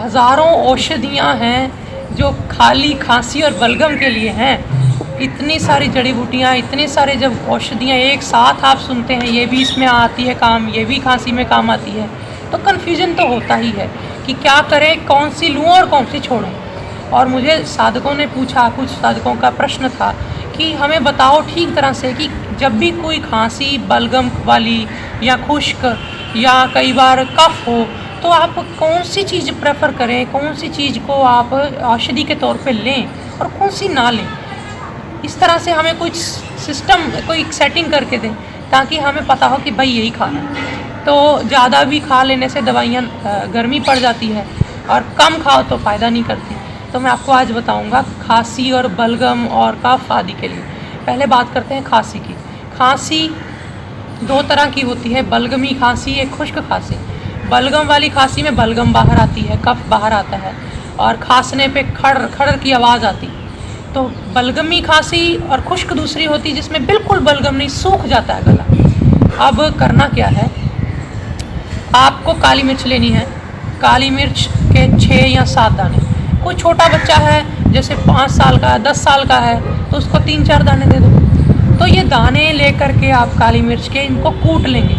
हज़ारों औषधियाँ हैं जो खाली खांसी और बलगम के लिए हैं। इतनी सारी जड़ी बूटियाँ, इतने सारे जब औषधियाँ एक साथ आप सुनते हैं, ये भी इसमें आती है काम, ये भी खांसी में काम आती है, तो कन्फ्यूजन तो होता ही है कि क्या करें, कौन सी लूँ और कौन सी छोड़ूँ। और मुझे साधकों ने पूछा, कुछ साधकों का प्रश्न था कि हमें बताओ ठीक तरह से कि जब भी कोई खांसी बलगम वाली या खुश्क या कई बार कफ हो, तो आप कौन सी चीज़ प्रेफर करें, कौन सी चीज़ को आप औषधि के तौर पे लें और कौन सी ना लें। इस तरह से हमें कुछ सिस्टम, कोई सेटिंग करके दें ताकि हमें पता हो कि भाई यही खाना है। तो ज़्यादा भी खा लेने से दवाइयाँ गर्मी पड़ जाती है और कम खाओ तो फ़ायदा नहीं करती। तो मैं आपको आज बताऊँगा खांसी और बलगम और कफ आदि के लिए। पहले बात करते हैं खांसी की। खांसी दो तरह की होती है, बलगमी खांसी, एक खुश्क खांसी। बलगम वाली खांसी में बलगम बाहर आती है, कफ बाहर आता है और खांसने पे खड़ खड़ की आवाज़ आती है। तो बलगमी खांसी और खुश्क दूसरी होती है जिसमें बिल्कुल बलगम नहीं, सूख जाता है गला। अब करना क्या है, आपको काली मिर्च लेनी है। काली मिर्च के 6 या 7 दाने। कोई छोटा बच्चा है जैसे 5 साल का है, 10 साल का है, तो उसको 3-4 दाने दे दो। तो ये दाने लेकर के आप काली मिर्च के इनको कूट लेंगे।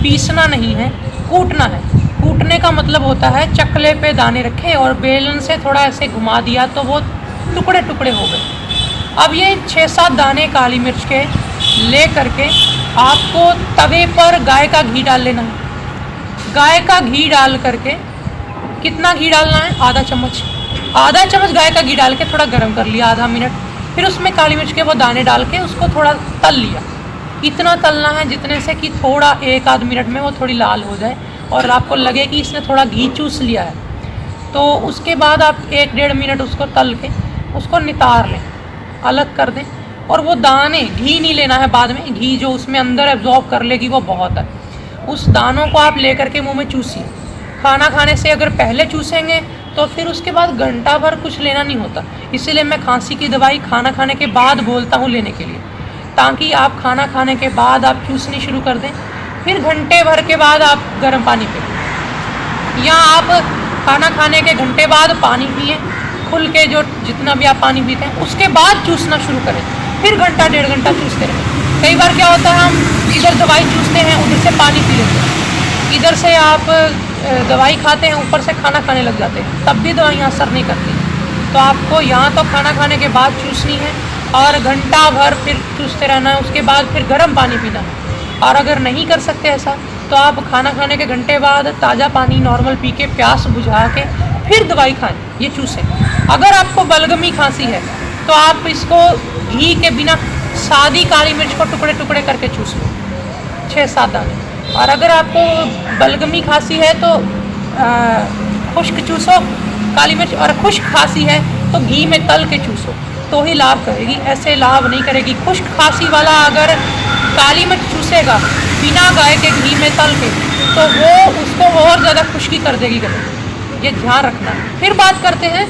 पीसना नहीं है, कूटना है। कूटने का मतलब होता है चकले पे दाने रखे और बेलन से थोड़ा ऐसे घुमा दिया तो वो टुकड़े टुकड़े हो गए। अब ये 6-7 दाने काली मिर्च के ले करके आपको तवे पर गाय का घी डाल लेना है। गाय का घी डाल करके, कितना घी डालना है, आधा चम्मच गाय का घी डाल के थोड़ा गर्म कर लिया आधा मिनट। फिर उसमें काली मिर्च के वो दाने डाल के उसको थोड़ा तल लिया। इतना तलना है जितने से कि थोड़ा 1-आध मिनट में वो थोड़ी लाल हो जाए और आपको लगे कि इसने थोड़ा घी चूस लिया है। तो उसके बाद आप 1-1.5 मिनट उसको तल के उसको नितार लें, अलग कर दें। और वो दाने, घी नहीं लेना है बाद में, घी जो उसमें अंदर एब्जॉर्ब कर लेगी वो बहुत है। उस दानों को आप लेकर के मुंह में चूसिए। खाना खाने से अगर पहले चूसेंगे तो फिर उसके बाद घंटा भर कुछ लेना नहीं होता। इसीलिए मैं खांसी की दवाई खाना खाने के बाद बोलता हूँ लेने के लिए, ताकि आप खाना खाने के बाद आप चूसनी शुरू कर दें। फिर घंटे भर के बाद आप गर्म पानी पिए, या आप खाना खाने के घंटे बाद पानी पिए खुल के, जो जितना भी आप पानी पीते हैं उसके बाद चूसना शुरू करें। फिर घंटा 1.5 घंटा चूसते रहें। कई बार क्या होता है, हम इधर दवाई चूसते हैं, उधर से पानी पी लेते हैं, इधर से आप दवाई खाते हैं, ऊपर से खाना खाने लग जाते हैं, तब भी दवाइयाँ असर नहीं करती। तो आपको यहाँ तो खाना खाने के बाद चूसनी है और घंटा भर फिर चूसते रहना है। उसके बाद फिर गर्म पानी पीना है। और अगर नहीं कर सकते ऐसा तो आप खाना खाने के घंटे बाद ताज़ा पानी नॉर्मल पी के प्यास बुझा के फिर दवाई खाएं, ये चूसें। अगर आपको बलगमी खांसी है तो आप इसको घी के बिना सादी काली मिर्च को टुकड़े टुकड़े करके चूस लो, 6-7 दाने। और अगर आपको बलगमी खांसी है तो खुश्क चूसो काली मिर्च, और खुश्क खांसी है तो घी में तल के चूसो, तो ही लाभ करेगी, ऐसे लाभ नहीं करेगी। खुश्क खांसी वाला अगर काली मिर्च चूसेगा बिना गाय के घी में तल के तो वो उसको और ज़्यादा खुश्की कर देगी गले, ये ध्यान रखना। फिर बात करते हैं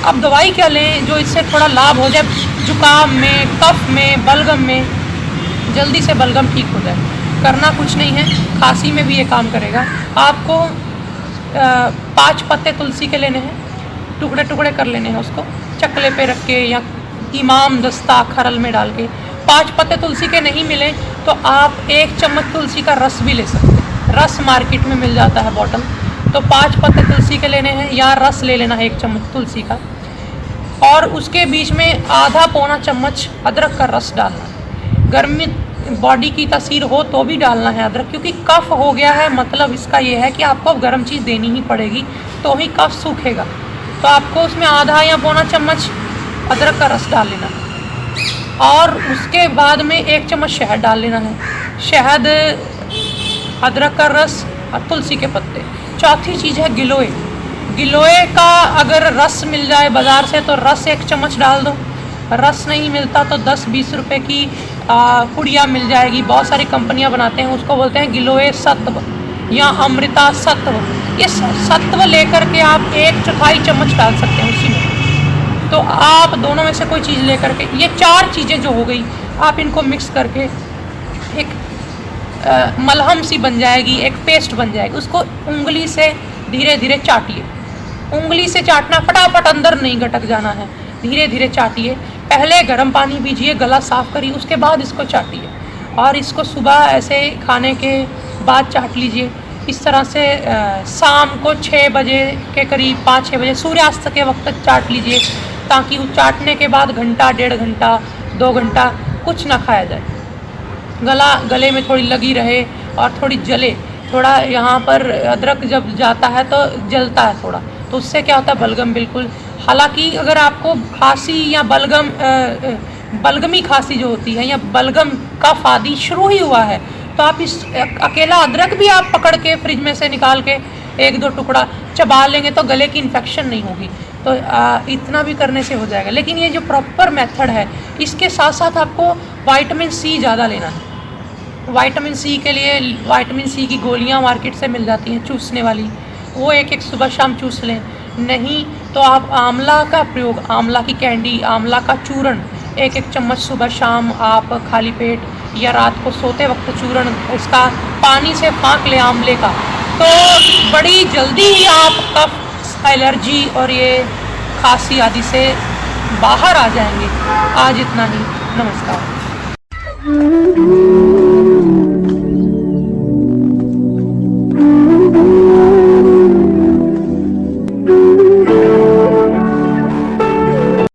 अब दवाई क्या लें जो इससे थोड़ा लाभ हो जाए, जुकाम में, कफ में, बलगम में, जल्दी से बलगम ठीक हो जाए। करना कुछ नहीं है, खांसी में भी ये काम करेगा। आपको 5 पत्ते तुलसी के लेने हैं, टुकड़े टुकड़े कर लेने हैं, उसको चकले पे रख के या इमाम दस्ता खरल में डाल के। 5 पत्ते तुलसी के नहीं मिले तो आप 1 चम्मच तुलसी का रस भी ले सकते हैं, रस मार्केट में मिल जाता है बॉटल। तो 5 पत्ते तुलसी के लेने हैं या रस ले लेना है 1 चम्मच तुलसी का, और उसके बीच में आधा-पौना चम्मच अदरक का रस डालना है। गर्मी बॉडी की तासीर हो तो भी डालना है अदरक, क्योंकि कफ हो गया है, मतलब इसका ये है कि आपको अब गर्म चीज़ देनी ही पड़ेगी तो ही कफ सूखेगा। तो आपको उसमें आधा या पौना चम्मच अदरक का रस डाल लेना है, और उसके बाद में 1 चम्मच शहद डाल लेना है। शहद, अदरक का रस और तुलसी के पत्ते। चौथी चीज़ है गिलोय। गिलोय का अगर रस मिल जाए बाज़ार से तो रस 1 चम्मच डाल दो। रस नहीं मिलता तो 10-20 रुपए की पुड़िया मिल जाएगी, बहुत सारी कंपनियां बनाते हैं, उसको बोलते हैं गिलोय सत्व या अमृता सत्व। ये सत्व लेकर के आप 1/4 चम्मच डाल सकते हैं उसी में। तो आप दोनों में से कोई चीज़ लेकर के, ये 4 चीज़ें जो हो गई, आप इनको मिक्स करके एक मलहम सी बन जाएगी, एक पेस्ट बन जाएगी। उसको उंगली से धीरे धीरे चाटिए। उंगली से चाटना, फटाफट अंदर नहीं गटक जाना है, धीरे धीरे चाटिए। पहले गर्म पानी पीजिए, गला साफ करिए, उसके बाद इसको चाटिए। और इसको सुबह ऐसे खाने के बाद चाट लीजिए। इस तरह से शाम को 6 बजे के करीब, 5-6 बजे सूर्यास्त के वक्त तक चाट लीजिए, ताकि वो चाटने के बाद घंटा, 1.5 घंटा, 2 घंटा कुछ ना खाया जाए। गले में थोड़ी लगी रहे और थोड़ी जले। थोड़ा यहाँ पर अदरक जब जाता है तो जलता है थोड़ा, तो उससे क्या होता है, बलगम बिल्कुल। हालांकि अगर आपको खांसी या बलगमी खांसी जो होती है या बलगम का आदि शुरू ही हुआ है, तो आप इस अकेला अदरक भी आप पकड़ के फ्रिज में से निकाल के 1-2 टुकड़ा चबा लेंगे तो गले की इन्फेक्शन नहीं होगी। तो इतना भी करने से हो जाएगा। लेकिन ये जो प्रॉपर मेथड है, इसके साथ साथ आपको विटामिन सी ज़्यादा लेना है। विटामिन सी के लिए विटामिन सी की गोलियां मार्केट से मिल जाती हैं चूसने वाली, वो 1-1 सुबह शाम चूस लें। नहीं तो आप आंवला का प्रयोग, आंवला की कैंडी, आंवला का चूर्ण 1-1 चम्मच सुबह शाम आप खाली पेट या रात को सोते वक्त चूर्ण उसका पानी से फाँक लें आंवले का, तो बड़ी जल्दी ही आप कफ, एलर्जी और ये खांसी आदि से बाहर आ जाएंगे। आज इतना ही, नमस्कार।